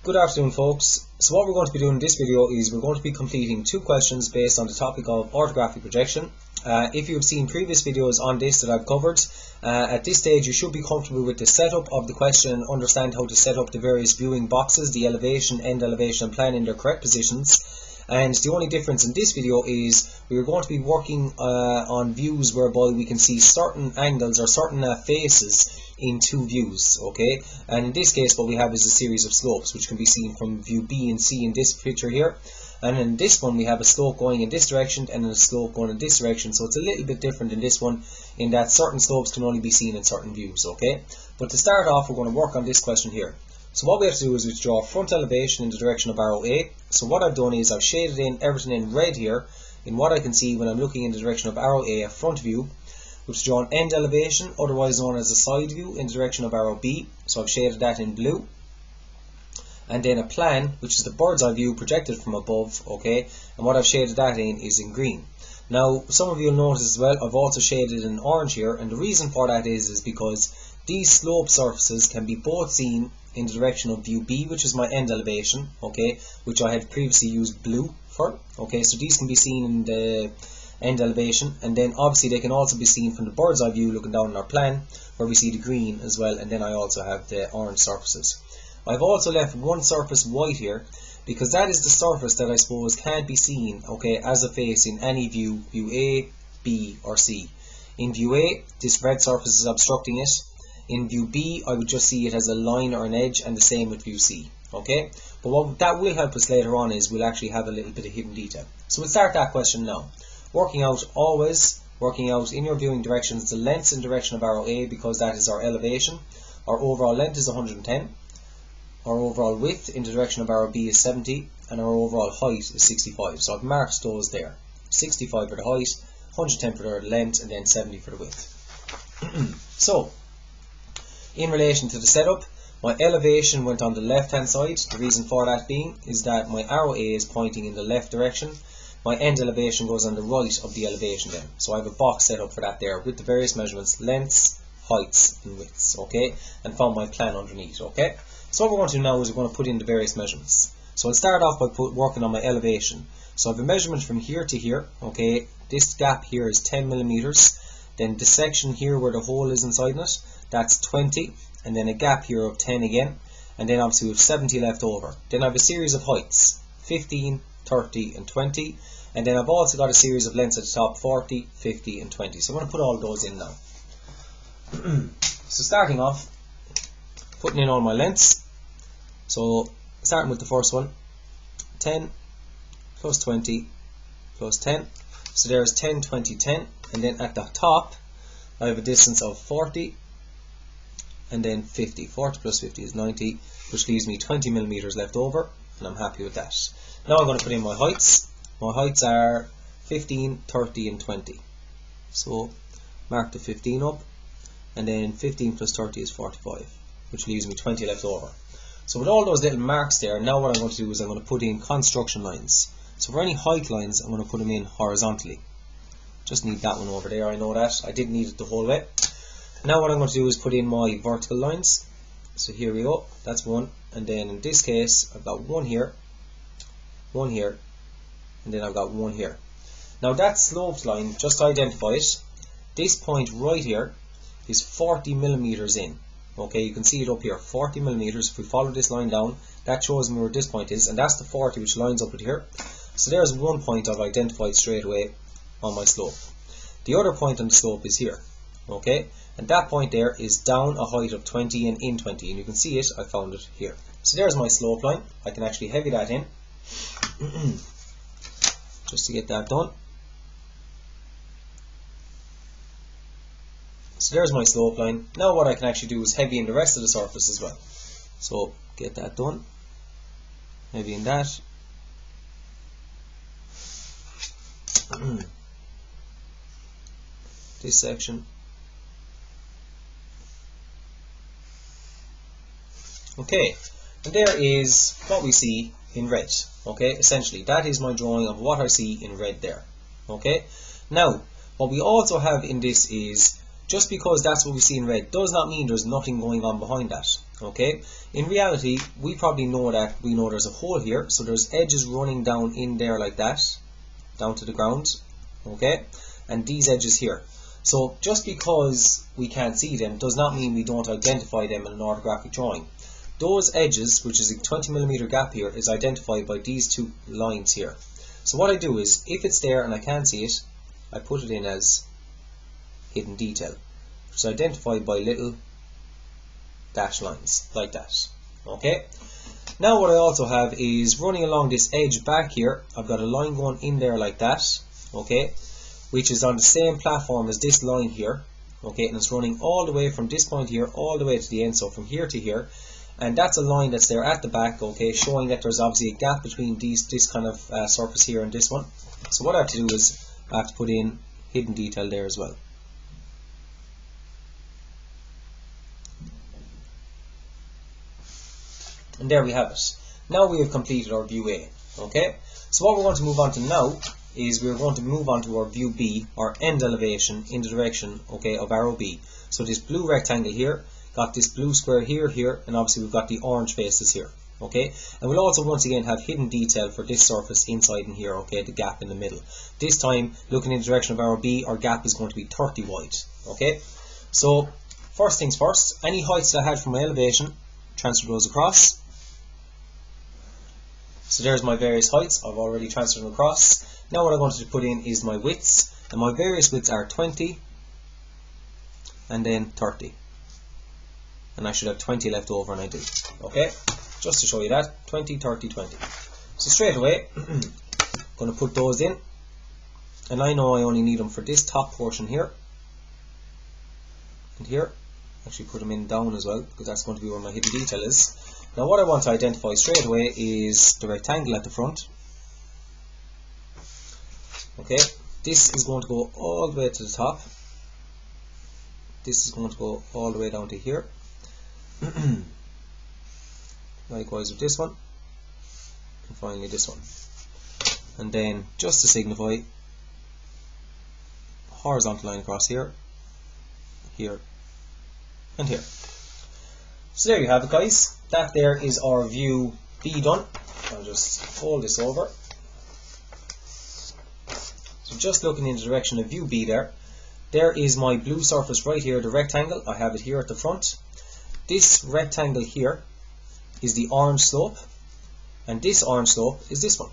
Good afternoon, folks. So what we're going to be doing in this video is we're going to be completing two questions based on the topic of orthographic projection. If you have seen previous videos on this that I've covered, at this stage you should be comfortable with the setup of the question and understand how to set up the various viewing boxes, the elevation, end elevation and plan in their correct positions. And the only difference in this video is we are going to be working on views whereby we can see certain angles or certain faces in two views, okay? And in this case what we have is a series of slopes which can be seen from view B and C in this picture here. And in this one we have a slope going in this direction and a slope going in this direction, so it's a little bit different in this one in that certain slopes can only be seen in certain views, okay? But to start off we're going to work on this question here. So what we have to do is we draw front elevation in the direction of arrow A. So what I've done is I've shaded in everything in red here in what I can see when I'm looking in the direction of arrow A, a front view. We've drawn end elevation, otherwise known as a side view, in the direction of arrow B. So I've shaded that in blue. And then a plan, which is the bird's eye view projected from above, okay? And what I've shaded that in is in green. Now, some of you will notice as well, I've also shaded in orange here, and the reason for that is because these slope surfaces can be both seen in the direction of view B, which is my end elevation, okay, which I had previously used blue for, okay, so these can be seen in the end elevation, and then obviously they can also be seen from the bird's eye view looking down on our plan, where we see the green as well, and then I also have the orange surfaces. I've also left one surface white here, because that is the surface that I suppose can't be seen, okay, as a face in any view, view A, B or C. In view A, this red surface is obstructing it. In view B, I would just see it as a line or an edge, and the same with view C, okay? But what that will help us later on is we'll actually have a little bit of hidden detail. So we'll start that question now. Always working out in your viewing directions the lengths in direction of arrow A, because that is our elevation. Our overall length is 110. Our overall width in the direction of arrow B is 70, and our overall height is 65. So I've marked those there. 65 for the height, 110 for the length, and then 70 for the width. So, in relation to the setup, my elevation went on the left hand side. The reason for that being is that my arrow A is pointing in the left direction. My end elevation goes on the right of the elevation then. So I have a box set up for that there with the various measurements, lengths, heights and widths, okay? And found my plan underneath, okay? So what we're going to do now is we're going to put in the various measurements. So I'll start off by working on my elevation. So I have a measurement from here to here, okay? This gap here is 10 millimeters. Then the section here where the hole is inside it, that's 20. And then a gap here of 10 again. And then obviously we have 70 left over. Then I have a series of heights, 15, 30 and 20. And then I've also got a series of lengths at the top, 40, 50 and 20. So I'm going to put all those in now. So starting off, putting in all my lengths. So starting with the first one, 10 plus 20 plus 10. So there's 10, 20, 10. And then at the top, I have a distance of 40 and then 50. 40 plus 50 is 90, which leaves me 20 millimeters left over, and I'm happy with that. Now I'm going to put in my heights. My heights are 15, 30 and 20. So mark the 15 up, and then 15 plus 30 is 45, which leaves me 20 left over. So with all those little marks there, now what I'm going to do is I'm going to put in construction lines. So for any height lines, I'm going to put them in horizontally. Just need that one over there, I know that. I didn't need it the whole way. Now what I'm going to do is put in my vertical lines. So here we go, that's one. And then in this case, I've got one here, and then I've got one here. Now that sloped line, just to identify it, this point right here is 40 millimeters in. Okay, you can see it up here, 40 millimeters. If we follow this line down, that shows me where this point is, and that's the 40 which lines up with here. So there's one point I've identified straight away on my slope. The other point on the slope is here, okay, and that point there is down a height of 20 and in 20, and you can see it, I found it here. So there's my slope line. I can actually heavy that in just to get that done. So there's my slope line. Now what I can actually do is heavy in the rest of the surface as well. So get that done, heavy in that. This section. Okay, and there is what we see in red. Okay, essentially that is my drawing of what I see in red there. Okay, now what we also have in this is, just because that's what we see in red does not mean there's nothing going on behind that. Okay, in reality, we probably know that there's a hole here, so there's edges running down in there like that, down to the ground, okay, and these edges here. So just because we can't see them does not mean we don't identify them in an orthographic drawing. Those edges, which is a 20mm gap here, is identified by these two lines here. So what I do is, if it's there and I can't see it, I put it in as hidden detail, which is identified by little dash lines, like that. Okay. Now what I also have is running along this edge back here, I've got a line going in there like that, okay, which is on the same platform as this line here, okay, and it's running all the way from this point here all the way to the end, so from here to here, and that's a line that's there at the back, okay, showing that there's obviously a gap between this kind of surface here and this one. So what I have to do is I have to put in hidden detail there as well. And there we have it. Now we have completed our view A. Okay, so what we're going to move on to now is we're going to move on to our view B, our end elevation in the direction, okay, of arrow B. So this blue rectangle here, got this blue square here, and obviously we've got the orange faces here. Okay, and we'll also once again have hidden detail for this surface inside in here, okay, the gap in the middle. This time, looking in the direction of arrow B, our gap is going to be 30 wide. Okay, so first things first, any heights that I had from my elevation, transfer those across. So there's my various heights, I've already transferred them across. Now what I wanted to put in is my widths, and my various widths are 20 and then 30. And I should have 20 left over, and I do. Okay, just to show you that, 20, 30, 20. So straight away, I'm going to put those in, and I know I only need them for this top portion here and here. Actually put them in down as well, because that's going to be where my hidden detail is. Now what I want to identify straight away is the rectangle at the front. Okay, this is going to go all the way to the top. This is going to go all the way down to here. Likewise with this one. And finally this one. And then just to signify, horizontal line across here, here, and here. So there you have it, guys. That there is our view B done. I'll just fold this over. So just looking in the direction of view B there is my blue surface right here, the rectangle. I have it here at the front. This rectangle here is the orange slope, and this orange slope is this one.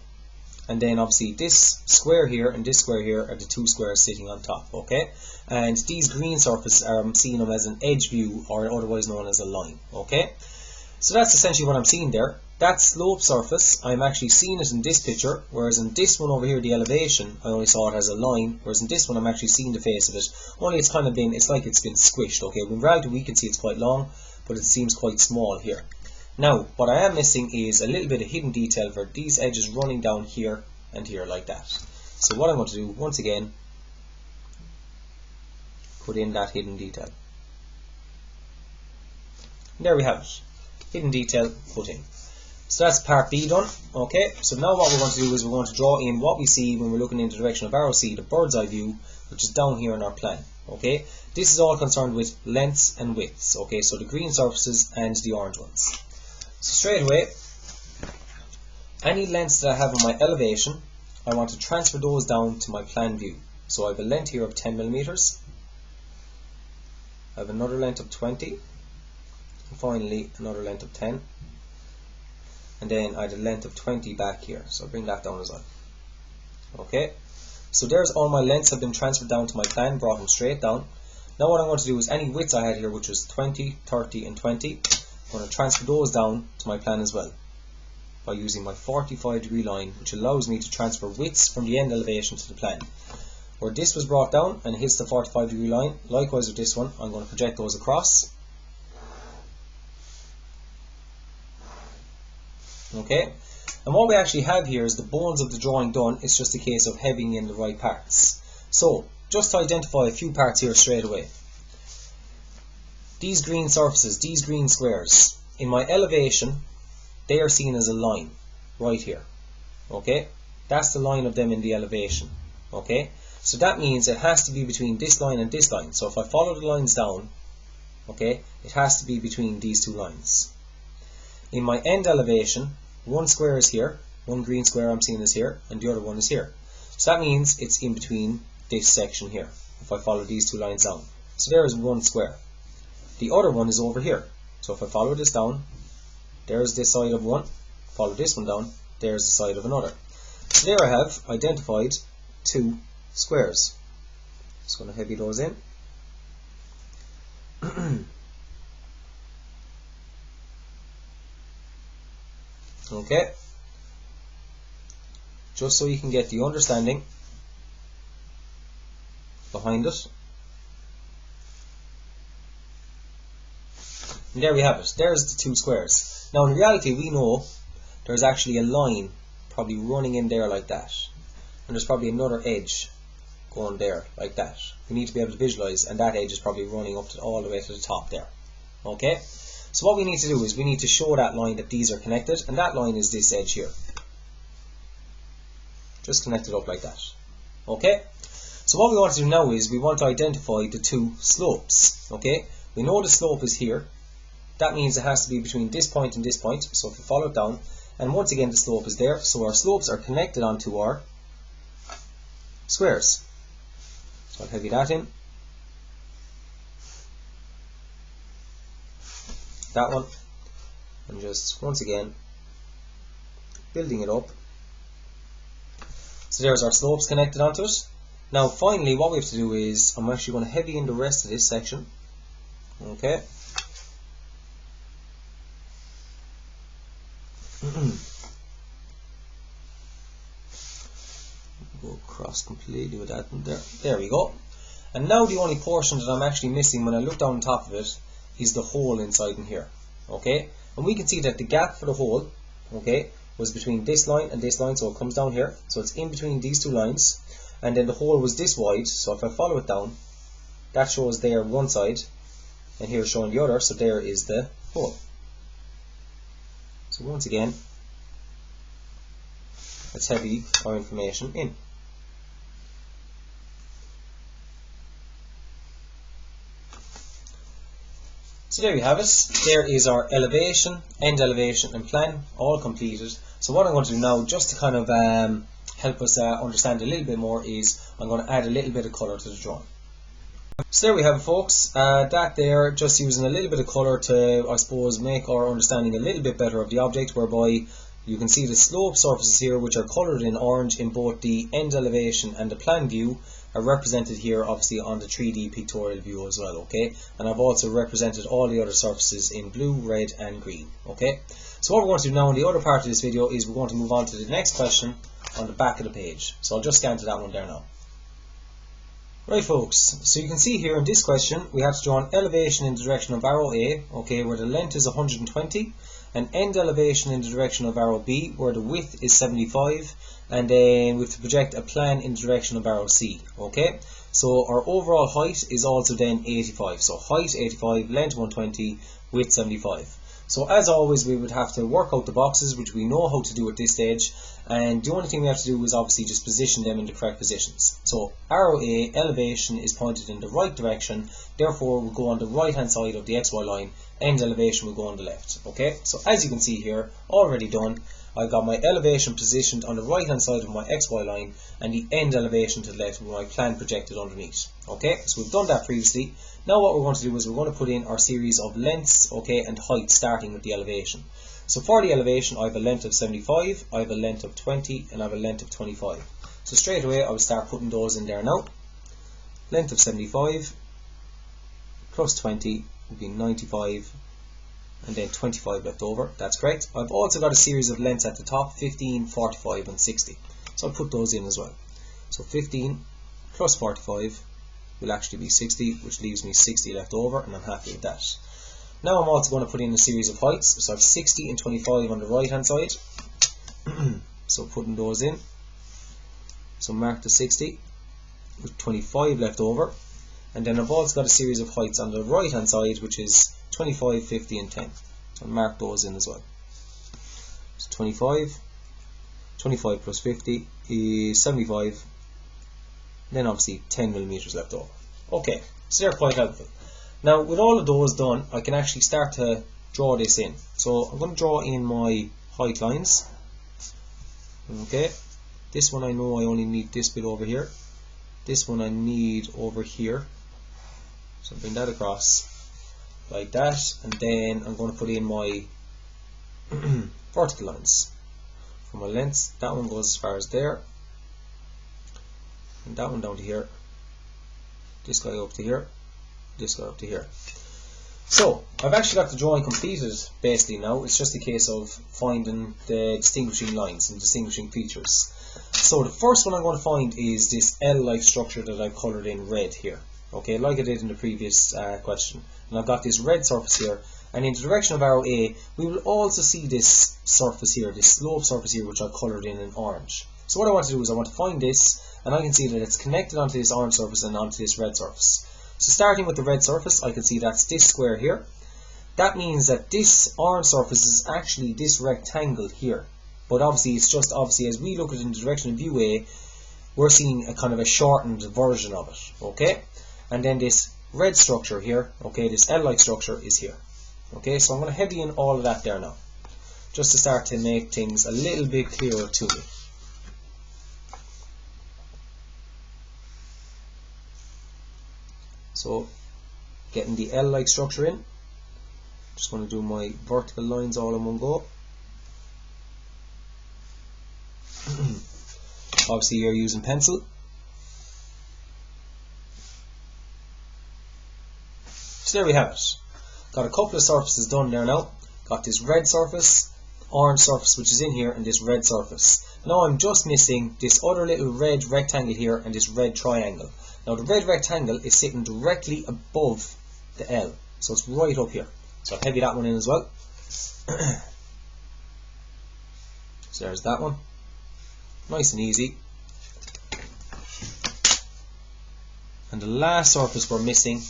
And then obviously this square here and this square here are the two squares sitting on top, okay? And these green surfaces I'm seeing them as an edge view, or otherwise known as a line, okay? So that's essentially what I'm seeing there. That slope surface, I'm actually seeing it in this picture, whereas in this one over here, the elevation, I only saw it as a line, whereas in this one I'm actually seeing the face of it. Only it's kind of been, it's like it's been squished, okay? In reality we can see it's quite long, but it seems quite small here. Now, what I am missing is a little bit of hidden detail for these edges running down here and here like that. So what I'm going to do, once again, put in that hidden detail. And there we have it. Hidden detail put in. So that's part B done. Okay, so now what we're going to do is we're going to draw in what we see when we're looking in the direction of arrow C, the bird's eye view, which is down here in our plan. Okay, this is all concerned with lengths and widths. Okay, so the green surfaces and the orange ones. So straight away, any lengths that I have on my elevation, I want to transfer those down to my plan view. So I have a length here of 10 millimeters. I have another length of 20. And finally, another length of 10. And then I have a length of 20 back here. So I'll bring that down as well. Okay. So there's all my lengths have been transferred down to my plan, brought them straight down. Now what I'm going to do is any widths I had here, which was 20, 30 and 20, I'm going to transfer those down to my plan as well by using my 45-degree line, which allows me to transfer widths from the end elevation to the plan. Where this was brought down and hits the 45-degree line, likewise with this one, I'm going to project those across. Okay, and what we actually have here is the bones of the drawing done. It's just a case of heaving in the right parts. So, just to identify a few parts here straight away. These green surfaces, these green squares, in my elevation, they are seen as a line right here. Okay, that's the line of them in the elevation. Okay, so that means it has to be between this line and this line. So if I follow the lines down, Okay, it has to be between these two lines. In my end elevation, one square is here, one green square I'm seeing is here, and the other one is here. So that means it's in between this section here, if I follow these two lines down. So there is one square. The other one is over here. So if I follow this down, there's this side of one, follow this one down, there's the side of another. So there I have identified two squares. Just going to heavy those in. Okay, just so you can get the understanding behind it. And there we have it. There's the two squares. Now in reality we know there's actually a line probably running in there like that, and there's probably another edge going there like that. We need to be able to visualize, and that edge is probably running up to all the way to the top there. Okay, so what we need to do is we need to show that line that these are connected, and that line is this edge here. Just connect it up like that. Okay, so what we want to do now is we want to identify the two slopes. Okay, we know the slope is here. That means it has to be between this point and this point. So if we follow it down, and once again the slope is there, so our slopes are connected onto our squares. So I'll heavy that in. That one, and just once again building it up. So there's our slopes connected onto it. Now finally what we have to do is I'm actually going to heavy in the rest of this section. Okay. Go across completely with that one there. There we go. And now the only portion that I'm actually missing when I look down on top of it is the hole inside in here. Okay, and we can see that the gap for the hole, okay, was between this line and this line, so it comes down here, so it's in between these two lines, and then the hole was this wide, so if I follow it down, that shows there one side, and here showing the other, so there is the hole. So once again, let's heavy our information in. So there you have it. There is our elevation, end elevation and plan all completed. So what I'm going to do now, just to kind of help us understand a little bit more, is I'm going to add a little bit of colour to the drawing. So there we have it, folks. That there, just using a little bit of colour to, I suppose, make our understanding a little bit better of the object, whereby you can see the slope surfaces here, which are coloured in orange in both the end elevation and the plan view, are represented here obviously on the 3D pictorial view as well. Okay, and I've also represented all the other surfaces in blue, red and green. Okay, so what we're going to do now in the other part of this video is we're going to move on to the next question on the back of the page. So I'll just scan to that one there now. Right, folks, so you can see here in this question we have to draw an elevation in the direction of arrow A, okay, where the length is 120, an end elevation in the direction of arrow B, where the width is 75, and then we have to project a plan in the direction of arrow C. Okay, so our overall height is also then 85. So height 85, length 120, width 75. So as always, we would have to work out the boxes, which we know how to do at this stage, and the only thing we have to do is obviously just position them in the correct positions. So arrow A, elevation, is pointed in the right direction, therefore we'll go on the right hand side of the XY line, end elevation will go on the left. Okay, so as you can see here, already done, I've got my elevation positioned on the right hand side of my XY line and the end elevation to the left with my plan projected underneath. Okay, so we've done that previously. Now what we're going to do is we're going to put in our series of lengths, okay, and heights starting with the elevation. So for the elevation I have a length of 75, I have a length of 20 and I have a length of 25. So straight away I will start putting those in there now. Length of 75 plus 20 would be 95, and then 25 left over. That's correct. I've also got a series of lengths at the top, 15, 45 and 60. So I'll put those in as well. So 15 plus 45 will actually be 60, which leaves me 60 left over, and I'm happy with that. Now I'm also going to put in a series of heights. So I have 60 and 25 on the right hand side. So putting those in. So mark the 60 with 25 left over. And then I've also got a series of heights on the right hand side, which is 25, 50 and 10. I'll mark those in as well. So 25 plus 50 is 75. Then obviously 10 millimeters left over. Okay, so they're quite helpful. Now with all of those done, I can actually start to draw this in. So I'm going to draw in my height lines. Okay, this one I know I only need this bit over here. This one I need over here. So bring that across like that, and then I'm going to put in my vertical lines. For my lengths, that one goes as far as there, and that one down to here, this guy up to here, this guy up to here. So I've actually got the drawing completed basically now. It's just a case of finding the distinguishing lines and distinguishing features. So the first one I'm going to find is this L-like structure that I've coloured in red here. Okay, like I did in the previous question. And I've got this red surface here, and in the direction of arrow A, we will also see this surface here, this slope surface here, which I've coloured in orange. So what I want to do is I want to find this, and I can see that it's connected onto this orange surface and onto this red surface. So starting with the red surface, I can see that's this square here. That means that this orange surface is actually this rectangle here. But obviously, it's just obviously as we look at it in the direction of view A, we're seeing a kind of a shortened version of it. Okay, and then this red structure here, okay, this L-like structure is here. Okay, so I'm going to heavy in all of that there now, just to start to make things a little bit clearer to me. So, getting the L-like structure in, just going to do my vertical lines all in one go. Obviously you're using pencil. So there we have it. Got a couple of surfaces done there now. Got this red surface, orange surface which is in here, and this red surface. Now I'm just missing this other little red rectangle here and this red triangle. Now the red rectangle is sitting directly above the L, so it's right up here. So I'll heavy that one in as well. So there's that one. Nice and easy. And the last surface we're missing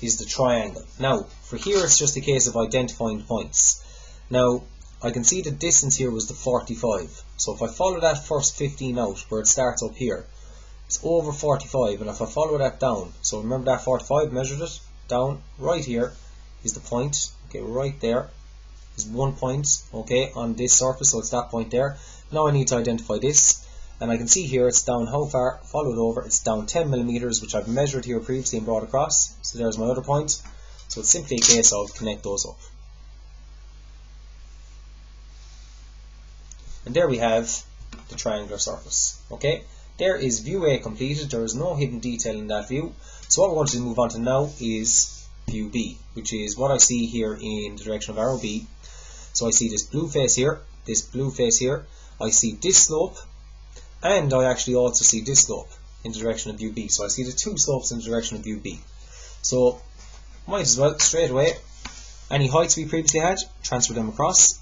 is the triangle. Now for here it's just a case of identifying the points. Now I can see the distance here was the 45, so if I follow that first 15 out where it starts up here, it's over 45, and if I follow that down, so remember that 45, measured it down, right here is the point. Okay, right there is 1 point, okay, on this surface, so it's that point there. Now I need to identify this, and I can see here it's down how far, follow it over, it's down 10 millimeters, which I've measured here previously and brought across. So there's my other point. So it's simply a case of connect those up. And there we have the triangular surface. Okay, there is view A completed. There is no hidden detail in that view. So what we're going to move on to now is view B, which is what I see here in the direction of arrow B. So I see this blue face here, this blue face here. I see this slope, and I actually also see this slope in the direction of view B. So I see the two slopes in the direction of view B. So might as well straight away, any heights we previously had, transfer them across.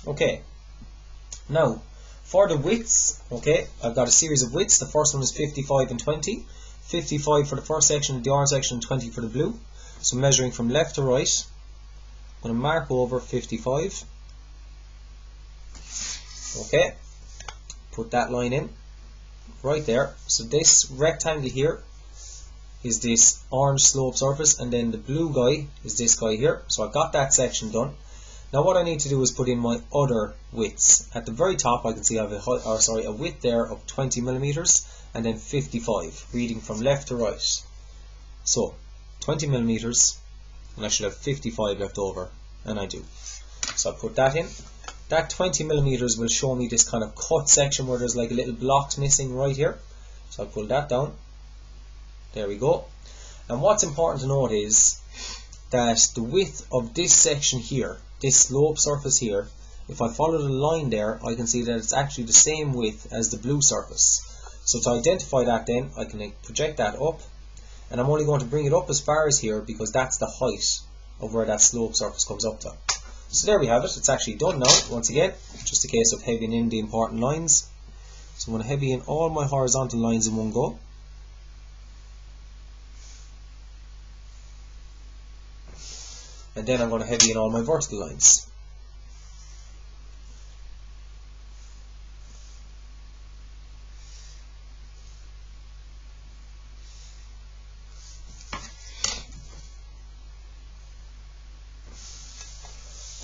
Okay, now for the widths, okay, I've got a series of widths. The first one is 55 and 20. 55 for the first section, the orange section, and 20 for the blue. So measuring from left to right, I'm going to mark over 55. Okay, put that line in right there. So this rectangle here is this orange slope surface, and then the blue guy is this guy here. So I've got that section done. Now what I need to do is put in my other widths. At the very top I can see I have a width there of 20 millimeters and then 55, reading from left to right. So 20 millimeters, and I should have 55 left over, and I do. So I put that in. That 20 millimeters will show me this kind of cut section where there's like a little blocks missing right here. So I pull that down. There we go. And what's important to note is that the width of this section here, this slope surface here, if I follow the line there, I can see that it's actually the same width as the blue surface. So to identify that then, I can project that up, and I'm only going to bring it up as far as here because that's the height of where that slope surface comes up to. So there we have it. It's actually done now. Once again, just a case of heavying in the important lines. So I'm going to heavy in all my horizontal lines in one go. And then I'm going to heavy in all my vertical lines.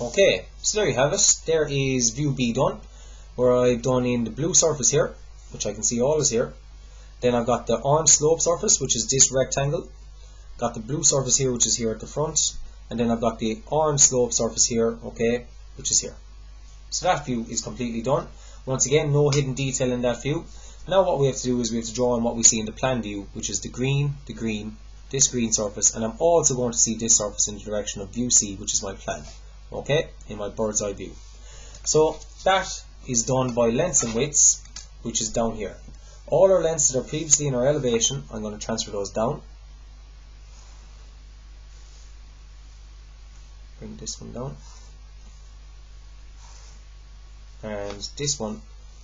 Okay, so there you have it. There is view B done, where I've done in the blue surface here, which I can see all is here. Then I've got the orange slope surface, which is this rectangle. Got the blue surface here, which is here at the front. And then I've got the orange slope surface here, okay, which is here. So that view is completely done. Once again, no hidden detail in that view. Now what we have to do is we have to draw on what we see in the plan view, which is the green, this green surface, and I'm also going to see this surface in the direction of view C, which is my plan, okay, in my bird's eye view. So that is done by lengths and widths, which is down here. All our lengths that are previously in our elevation, I'm going to transfer those down. Bring this one down. And this one, I'm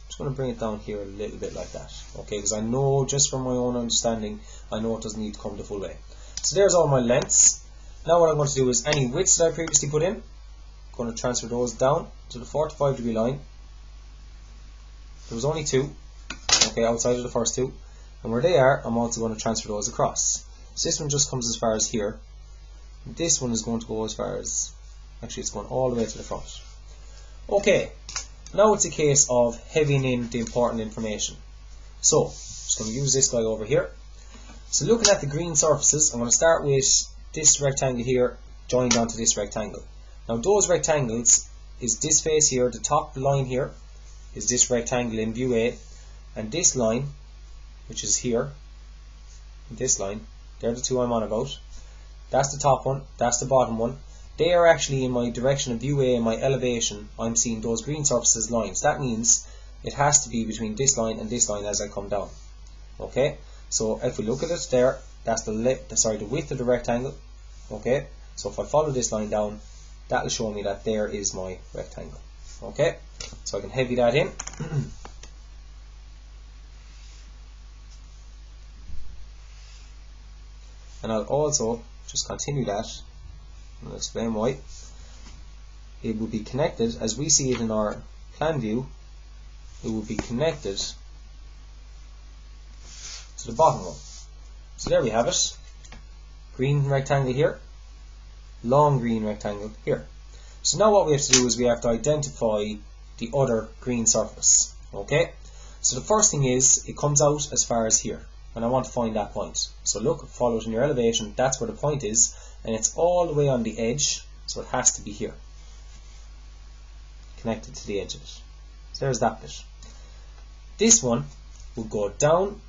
just going to bring it down here a little bit like that, okay, because I know, just from my own understanding, I know it doesn't need to come the full way. So there's all my lengths. Now what I'm going to do is any widths that I previously put in, I'm going to transfer those down to the 45-degree line. There was only two, okay, outside of the first two, and where they are, I'm also going to transfer those across. So this one just comes as far as here. This one is going to go as far as, actually it's going all the way to the front. Okay, now it's a case of heavying in the important information. So, I'm just going to use this guy over here. So looking at the green surfaces, I'm going to start with this rectangle here joined onto this rectangle. Now those rectangles is this face here, the top line here, is this rectangle in view A, and this line, which is here, this line, they're the two I'm on about. That's the top one, that's the bottom one. They are actually in my direction of view A and my elevation. I'm seeing those green surfaces lines. That means it has to be between this line and this line as I come down. Okay, so if we look at it there, that's the width of the rectangle. Okay, so if I follow this line down, that will show me that there is my rectangle. Okay, so I can heavy that in. And I'll also just continue that. I'll explain why. It will be connected, as we see it in our plan view, it will be connected to the bottom one. So there we have it. Green rectangle here, long green rectangle here. So now what we have to do is we have to identify the other green surface. Okay, so the first thing is it comes out as far as here, and I want to find that point. So look, follow it in your elevation, that's where the point is, and it's all the way on the edge, so it has to be here, connected to the edge of it. So there's that bit. This one will go down,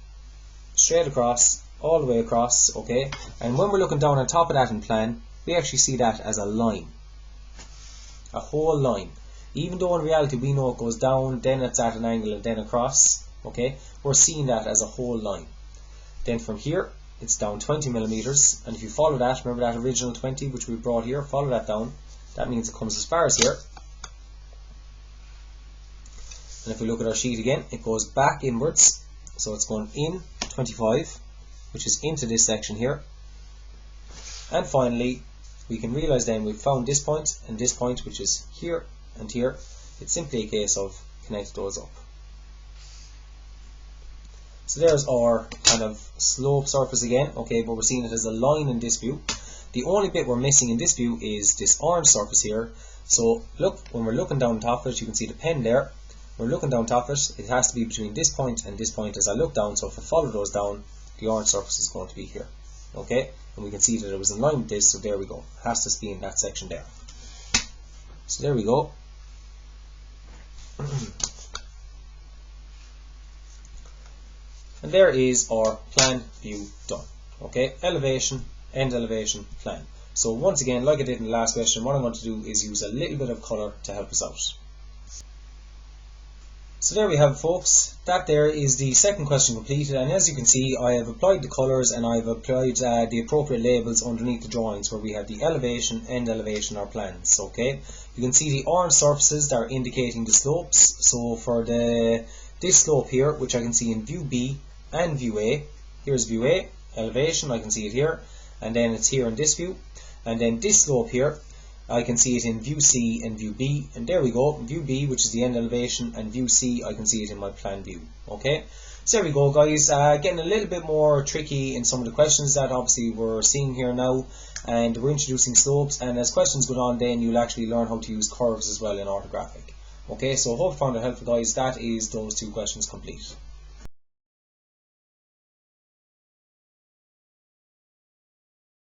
straight across, all the way across, okay, and when we're looking down on top of that in plan, we actually see that as a line, a whole line. Even though in reality we know it goes down, then it's at an angle and then across, okay, we're seeing that as a whole line. Then from here, it's down 20 millimeters, and if you follow that, remember that original 20 which we brought here, follow that down, that means it comes as far as here. And if we look at our sheet again, it goes back inwards, so it's going in 25, which is into this section here. And finally, we can realize then we've found this point and this point, which is here and here. It's simply a case of connect those up. So there's our kind of slope surface again, okay, but we're seeing it as a line in this view. The only bit we're missing in this view is this orange surface here. So look, when we're looking down top of it, you can see the pen there. When we're looking down top of it, it has to be between this point and this point as I look down. So if I follow those down, the orange surface is going to be here, okay, and we can see that it was in line with this, so there we go, it has to be in that section there. So there we go. And there is our plan view done. Okay, elevation, end elevation, plan. So once again, like I did in the last question, what I'm going to do is use a little bit of colour to help us out. So there we have it, folks. That there is the second question completed, and as you can see, I have applied the colours and I've applied the appropriate labels underneath the drawings where we have the elevation, end elevation, or plans. Okay, you can see the orange surfaces that are indicating the slopes. So for this slope here, which I can see in view B and view A, here's view A, elevation, I can see it here, and then it's here in this view, and then this slope here, I can see it in view C and view B, and there we go, view B, which is the end elevation, and view C, I can see it in my plan view. Okay, So there we go, guys. Getting a little bit more tricky in some of the questions that obviously we're seeing here now, and we're introducing slopes, and as questions go on then you'll actually learn how to use curves as well in orthographic. Okay, so hope you found it helpful, guys. That is those two questions complete.